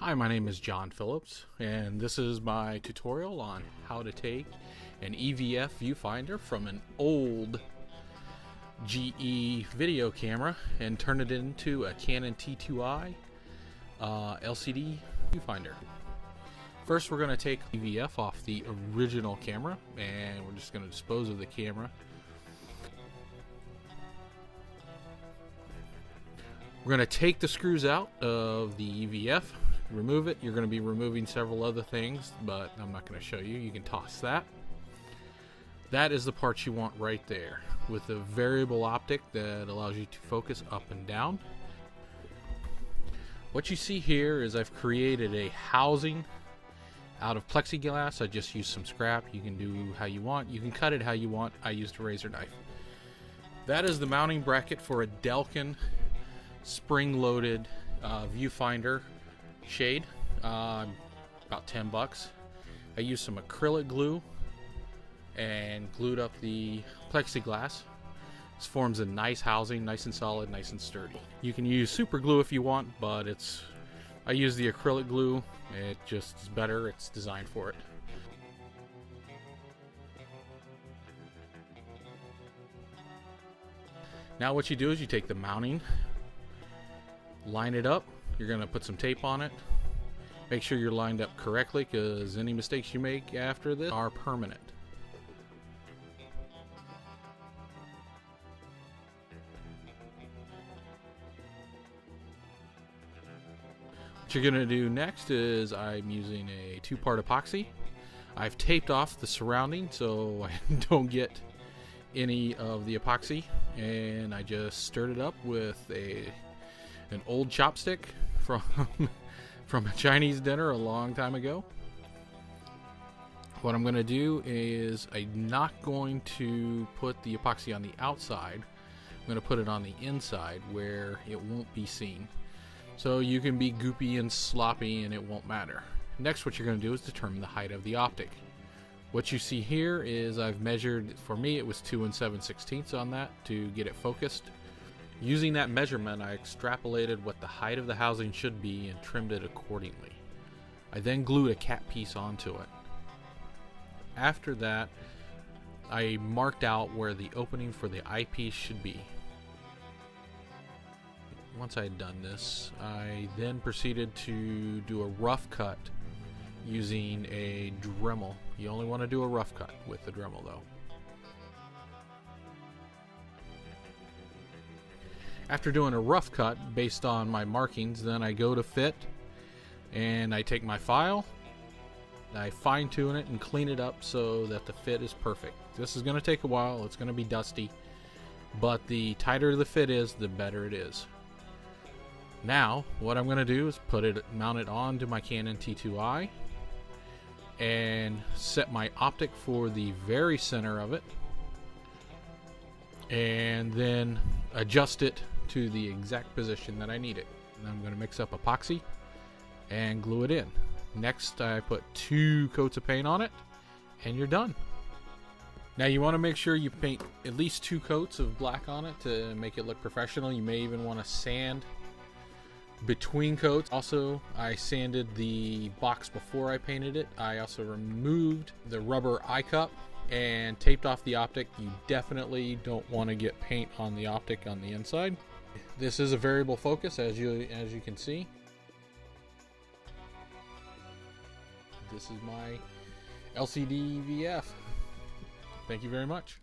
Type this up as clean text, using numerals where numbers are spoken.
Hi, my name is John Phillips, and this is my tutorial on how to take an EVF viewfinder from an old GE video camera and turn it into a Canon T2i LCD viewfinder. First, we're going to take EVF off the original camera, and we're just going to dispose of the camera. We're going to take the screws out of the EVF, remove it. You're going to be removing several other things, but I'm not going to show you. You can toss that. That is the part you want right there, with a variable optic that allows you to focus up and down. What you see here is I've created a housing out of plexiglass. I just used some scrap. You can do how you want. You can cut it how you want. I used a razor knife. That is the mounting bracket for a Delkin spring-loaded viewfinder shade, about $10. I used some acrylic glue and glued up the plexiglass. This forms a nice housing, nice and solid, nice and sturdy. You can use super glue if you want, but I use the acrylic glue. It just is better. It's designed for it. Now what you do is you take the mounting, line it up. You're going to put some tape on it. Make sure you're lined up correctly, because any mistakes you make after this are permanent. What you're going to do next is I'm using a 2-part epoxy. I've taped off the surrounding so I don't get any of the epoxy, and I just stirred it up with an old chopstick from a Chinese dinner a long time ago. What I'm going to do is I'm not going to put the epoxy on the outside. I'm going to put it on the inside where it won't be seen. So you can be goopy and sloppy and it won't matter. Next, what you're going to do is determine the height of the optic. What you see here is I've measured, for me it was 2 7/16 on that to get it focused. Using that measurement, I extrapolated what the height of the housing should be and trimmed it accordingly. I then glued a cap piece onto it. After that, I marked out where the opening for the eyepiece should be. Once I had done this, I then proceeded to do a rough cut using a Dremel. You only want to do a rough cut with the Dremel though. After doing a rough cut based on my markings, then I go to fit, and I take my file, I fine tune it and clean it up so that the fit is perfect. This is going to take a while, it's going to be dusty, but the tighter the fit is, the better it is. Now, what I'm going to do is mount it onto my Canon T2i and set my optic for the very center of it, and then adjust it to the exact position that I need it. And I'm going to mix up epoxy and glue it in. Next, I put 2 coats of paint on it, and you're done. Now you want to make sure you paint at least 2 coats of black on it to make it look professional. You may even want to sand between coats. Also, I sanded the box before I painted it. I also removed the rubber eye cup and taped off the optic. You definitely don't want to get paint on the optic on the inside. This is a variable focus, as you can see. This is my LCD VF. Thank you very much.